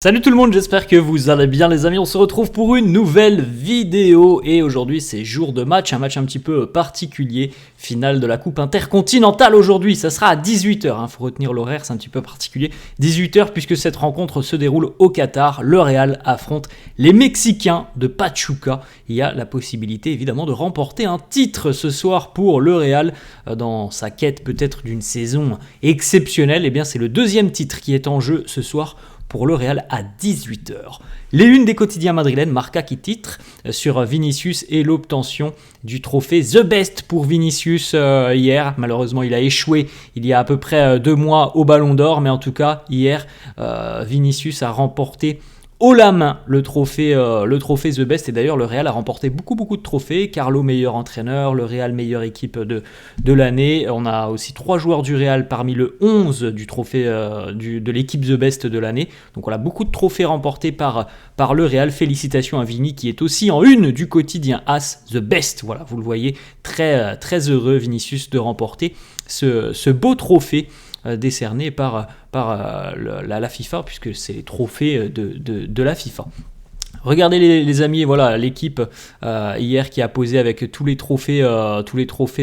Salut tout le monde, j'espère que vous allez bien les amis, on se retrouve pour une nouvelle vidéo et aujourd'hui c'est jour de match, un match un petit peu particulier, finale de la Coupe Intercontinentale aujourd'hui, ça sera à 18h, faut retenir l'horaire, c'est un petit peu particulier, 18h puisque cette rencontre se déroule au Qatar, le Real affronte les Mexicains de Pachuca, il y a la possibilité évidemment de remporter un titre ce soir pour le Real dans sa quête peut-être d'une saison exceptionnelle, et bien c'est le deuxième titre qui est en jeu ce soir pour le Real à 18h. Les unes des quotidiens madrilènes, Marca qui titre sur Vinicius et l'obtention du trophée The Best pour Vinicius hier. Malheureusement, il a échoué il y a à peu près 2 mois au Ballon d'Or, mais en tout cas, hier, Vinicius a remporté haut la main le trophée The Best, et d'ailleurs le Real a remporté beaucoup de trophées. Carlo meilleur entraîneur, le Real meilleure équipe de l'année. On a aussi 3 joueurs du Real parmi le 11 du trophée de l'équipe The Best de l'année. Donc on a beaucoup de trophées remportés par le Real. Félicitations à Vini qui est aussi en une du quotidien AS The Best. Voilà, vous le voyez, très heureux Vinicius de remporter ce beau trophée décerné par la FIFA, puisque c'est les trophées de la FIFA. Regardez les amis, voilà l'équipe hier qui a posé avec tous les trophées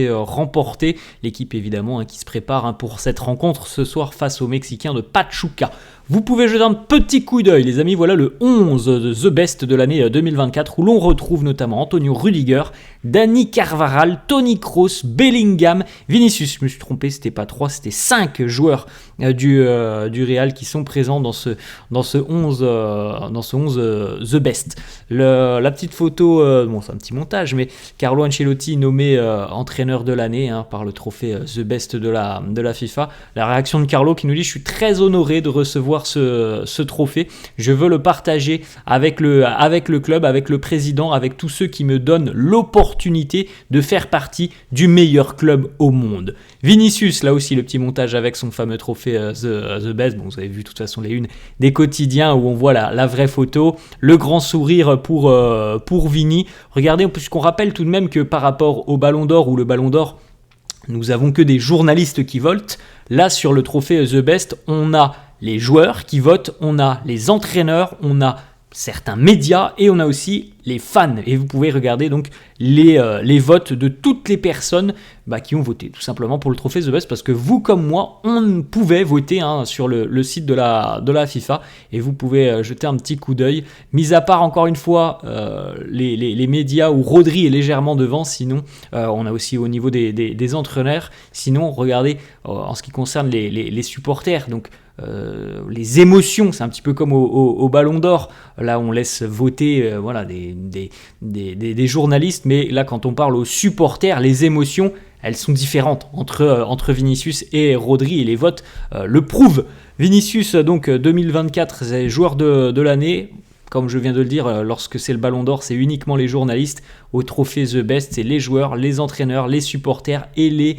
remportés. L'équipe évidemment qui se prépare pour cette rencontre ce soir face aux Mexicains de Pachuca. Vous pouvez jeter un petit coup d'œil les amis, voilà le 11 de The Best de l'année 2024 où l'on retrouve notamment Antonio Rudiger, Dani Carvajal, Toni Kroos, Bellingham, Vinicius, je me suis trompé, c'était pas 3, c'était 5 joueurs du Real qui sont présents dans ce 11 The Best. La petite photo, c'est un petit montage, mais Carlo Ancelotti nommé entraîneur de l'année par le trophée The Best de la FIFA. La réaction de Carlo qui nous dit: je suis très honoré de recevoir ce trophée, je veux le partager avec le club, avec le président, avec tous ceux qui me donnent l'opportunité de faire partie du meilleur club au monde. Vinicius, là aussi le petit montage avec son fameux trophée The Best. Bon, vous avez vu de toute façon les unes des quotidiens où on voit la vraie photo, le grand sourire pour Vini. Regardez, puisqu'on rappelle tout de même que par rapport au Ballon d'Or, où le Ballon d'Or, nous avons que des journalistes qui votent, là sur le trophée The Best, on a les joueurs qui votent, on a les entraîneurs, on a certains médias et on a aussi les fans. Et vous pouvez regarder donc les votes de toutes les personnes qui ont voté tout simplement pour le trophée The Best, parce que vous comme moi, on pouvait voter sur le site de la FIFA, et vous pouvez jeter un petit coup d'œil. Mis à part encore une fois les médias où Rodri est légèrement devant, sinon on a aussi au niveau des entraîneurs. Sinon regardez en ce qui concerne les supporters, donc les émotions, c'est un petit peu comme au Ballon d'Or, là on laisse voter des journalistes, mais là quand on parle aux supporters, les émotions elles sont différentes entre Vinicius et Rodri, et les votes le prouvent. Vinicius donc 2024 c'est joueur de l'année. Comme je viens de le dire, lorsque c'est le Ballon d'Or, c'est uniquement les journalistes. Au trophée The Best, c'est les joueurs, les entraîneurs, les supporters et les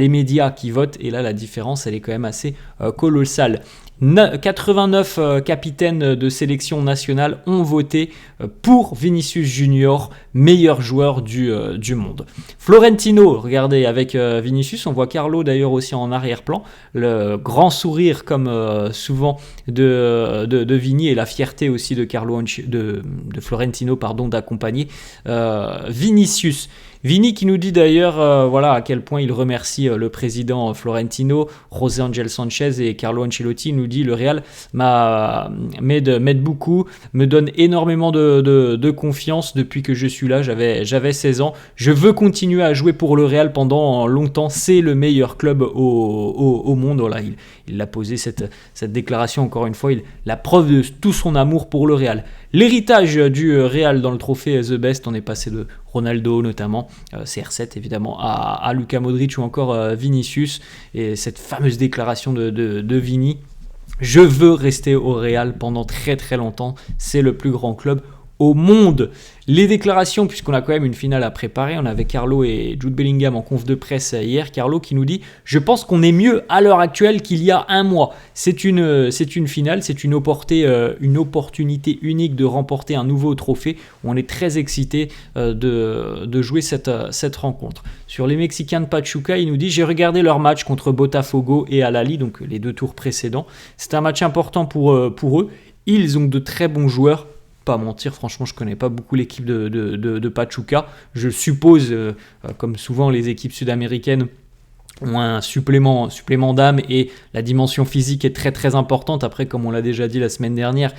médias qui votent. Et là, la différence, elle est quand même assez colossale. 89 capitaines de sélection nationale ont voté pour Vinicius Junior, meilleur joueur du monde. Florentino, regardez, avec Vinicius, on voit Carlo d'ailleurs aussi en arrière-plan, le grand sourire comme souvent de Vini, et la fierté aussi de Florentino d'accompagner Vinicius. Vini qui nous dit d'ailleurs à quel point il remercie le président Florentino, José Ángel Sánchez et Carlo Ancelotti. Il nous dit: le Real m'aide beaucoup, me donne énormément de confiance depuis que je suis là, j'avais 16 ans. Je veux continuer à jouer pour le Real pendant longtemps, c'est le meilleur club au monde. Voilà, il a posé cette déclaration encore une fois, la preuve de tout son amour pour le Real. L'héritage du Real dans le trophée The Best, on est passé de Ronaldo notamment, CR7 évidemment, à Luka Modric ou encore Vinicius, et cette fameuse déclaration de Vini: je veux rester au Real pendant très longtemps, c'est le plus grand club au monde. Les déclarations, puisqu'on a quand même une finale à préparer, on avait Carlo et Jude Bellingham en conf de presse hier. Carlo qui nous dit: je pense qu'on est mieux à l'heure actuelle qu'il y a un mois. C'est une finale, c'est une opportunité unique de remporter un nouveau trophée. On est très excité de jouer cette rencontre. Sur les Mexicains de Pachuca, il nous dit: j'ai regardé leur match contre Botafogo et Al-Ahly, donc les 2 tours précédents. C'était un match important pour eux. Ils ont de très bons joueurs. Pas mentir, franchement, je connais pas beaucoup l'équipe de Pachuca. Je suppose, comme souvent les équipes sud-américaines, ont un supplément d'âme et la dimension physique est très très importante. Après, comme on l'a déjà dit la semaine dernière,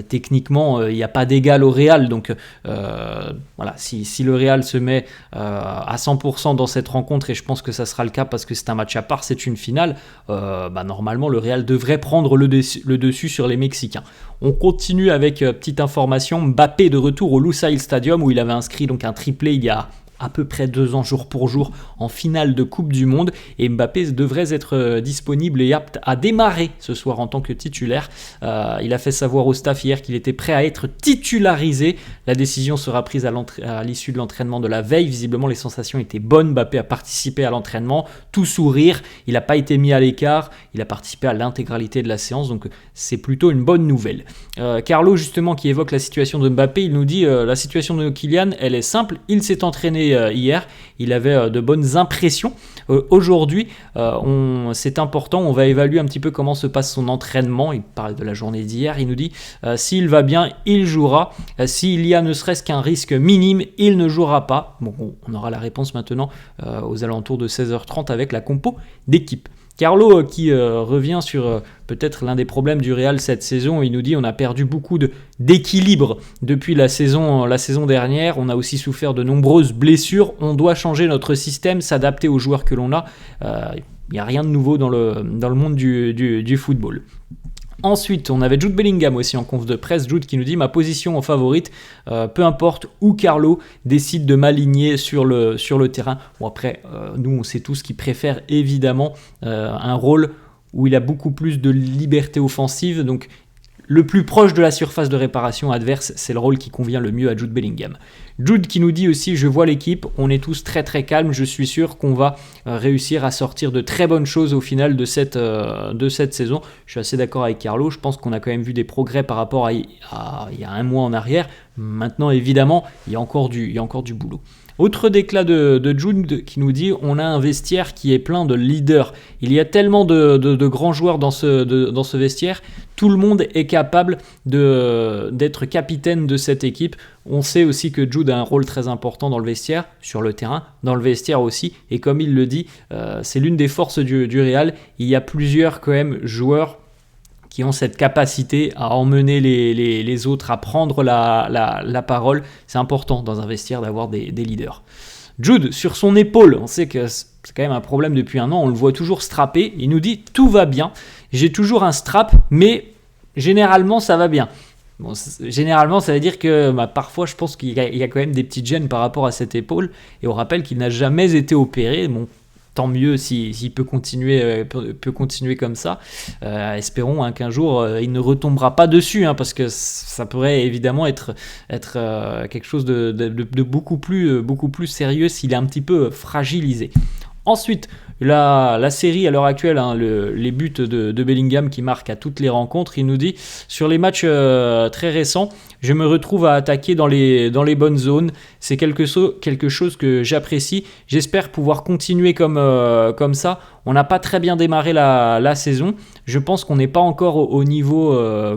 techniquement il n'y a pas d'égal au Real, donc voilà, si le Real se met à 100% dans cette rencontre, et je pense que ça sera le cas parce que c'est un match à part, c'est une finale, normalement le Real devrait prendre le dessus sur les Mexicains. On continue avec petite information, Mbappé de retour au Lusail Stadium où il avait inscrit donc un triplé il y a à peu près 2 ans jour pour jour en finale de Coupe du Monde, et Mbappé devrait être disponible et apte à démarrer ce soir en tant que titulaire. Il a fait savoir au staff hier qu'il était prêt à être titularisé. La décision sera prise à l'issue de l'entraînement de la veille. Visiblement les sensations étaient bonnes, Mbappé a participé à l'entraînement, tout sourire, il n'a pas été mis à l'écart, il a participé à l'intégralité de la séance, donc c'est plutôt une bonne nouvelle. Carlo justement qui évoque la situation de Mbappé, il nous dit la situation de Kylian elle est simple, il s'est entraîné hier, il avait de bonnes impressions. Aujourd'hui, c'est important, on va évaluer un petit peu comment se passe son entraînement. Il parle de la journée d'hier, il nous dit s'il va bien, il jouera. S'il y a ne serait-ce qu'un risque minime, il ne jouera pas. Bon, on aura la réponse maintenant aux alentours de 16h30 avec la compo d'équipe. Carlo qui revient sur peut-être l'un des problèmes du Real cette saison, il nous dit on a perdu beaucoup d'équilibre depuis la saison dernière, on a aussi souffert de nombreuses blessures, on doit changer notre système, s'adapter aux joueurs que l'on a, il n'y a rien de nouveau dans le monde du football. Ensuite, on avait Jude Bellingham aussi en conf de presse. Jude qui nous dit ma position en favorite, peu importe où Carlo décide de m'aligner sur le terrain. Bon après, nous on sait tous qu'il préfère évidemment un rôle où il a beaucoup plus de liberté offensive. Donc le plus proche de la surface de réparation adverse, c'est le rôle qui convient le mieux à Jude Bellingham. Jude qui nous dit aussi, je vois l'équipe, on est tous très très calmes, je suis sûr qu'on va réussir à sortir de très bonnes choses au final de cette saison. Je suis assez d'accord avec Carlo, je pense qu'on a quand même vu des progrès par rapport à il y a un mois en arrière. Maintenant évidemment, il y a encore du boulot. Autre déclat de Jude qui nous dit on a un vestiaire qui est plein de leaders. Il y a tellement de grands joueurs dans ce vestiaire. Tout le monde est capable d'être capitaine de cette équipe. On sait aussi que Jude a un rôle très important dans le vestiaire, sur le terrain, dans le vestiaire aussi. Et comme il le dit, c'est l'une des forces du Real. Il y a plusieurs quand même joueurs qui ont cette capacité à emmener les autres, à prendre la parole. C'est important dans un vestiaire d'avoir des leaders. Jude, sur son épaule, on sait que c'est quand même un problème depuis un an, on le voit toujours strappé, il nous dit « tout va bien, j'ai toujours un strap, mais généralement ça va bien ». Bon, généralement, ça veut dire que parfois, je pense qu'il y a quand même des petites gênes par rapport à cette épaule, et on rappelle qu'il n'a jamais été opéré. Bon, tant mieux s'il peut continuer comme ça. Espérons qu'un jour il ne retombera pas dessus, parce que ça pourrait évidemment être quelque chose de beaucoup plus sérieux s'il est un petit peu fragilisé. Ensuite, la série à l'heure actuelle, les buts de Bellingham qui marquent à toutes les rencontres, il nous dit sur les matchs très récents, je me retrouve à attaquer dans les bonnes zones. C'est quelque chose que j'apprécie. J'espère pouvoir continuer comme ça. On n'a pas très bien démarré la saison. Je pense qu'on n'est pas encore au niveau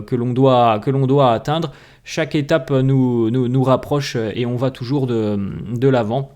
que l'on doit atteindre. Chaque étape nous rapproche et on va toujours de l'avant.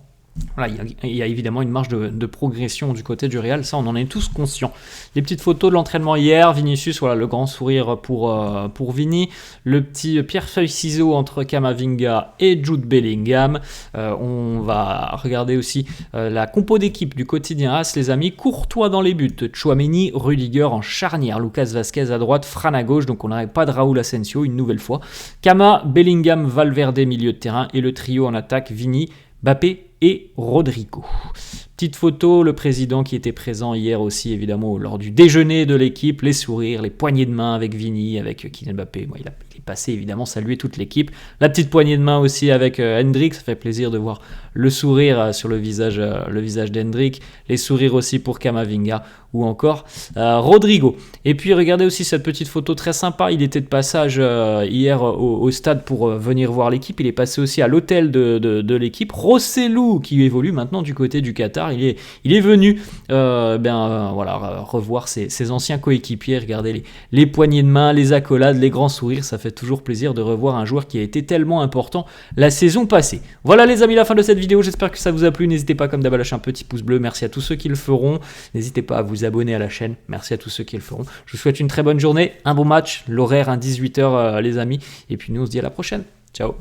Voilà, il y a évidemment une marge de progression du côté du Real, ça on en est tous conscients. Les petites photos de l'entraînement hier, Vinicius, voilà le grand sourire pour Vini, le petit pierre-feuille-ciseau entre Camavinga et Jude Bellingham. On va regarder aussi la compo d'équipe du quotidien AS, les amis. Courtois dans les buts, Tchouaméni, Rudiger en charnière, Lucas Vazquez à droite, Fran à gauche, donc on n'arrête pas de Raúl Asensio une nouvelle fois. Cama, Bellingham, Valverde milieu de terrain et le trio en attaque, Vini, Mbappé et Rodrigo. Petite photo, le président qui était présent hier aussi évidemment lors du déjeuner de l'équipe, les sourires, les poignées de main avec Vini, avec Kylian Mbappé. Bon, il est passé évidemment saluer toute l'équipe. La petite poignée de main aussi avec Hendrik, ça fait plaisir de voir le sourire sur le visage d'Hendrik, les sourires aussi pour Camavinga ou encore Rodrigo. Et puis regardez aussi cette petite photo très sympa, il était de passage hier au stade pour venir voir l'équipe, il est passé aussi à l'hôtel de l'équipe, Rossellou qui évolue maintenant du côté du Qatar, Neymar, il est venu voilà, revoir ses anciens coéquipiers, regarder les poignées de main, les accolades, les grands sourires. Ça fait toujours plaisir de revoir un joueur qui a été tellement important la saison passée. Voilà les amis, la fin de cette vidéo, j'espère que ça vous a plu. N'hésitez pas comme d'hab à lâcher un petit pouce bleu, merci à tous ceux qui le feront. N'hésitez pas à vous abonner à la chaîne, merci à tous ceux qui le feront. Je vous souhaite une très bonne journée, un bon match, l'horaire à 18h les amis, et puis nous on se dit à la prochaine. Ciao.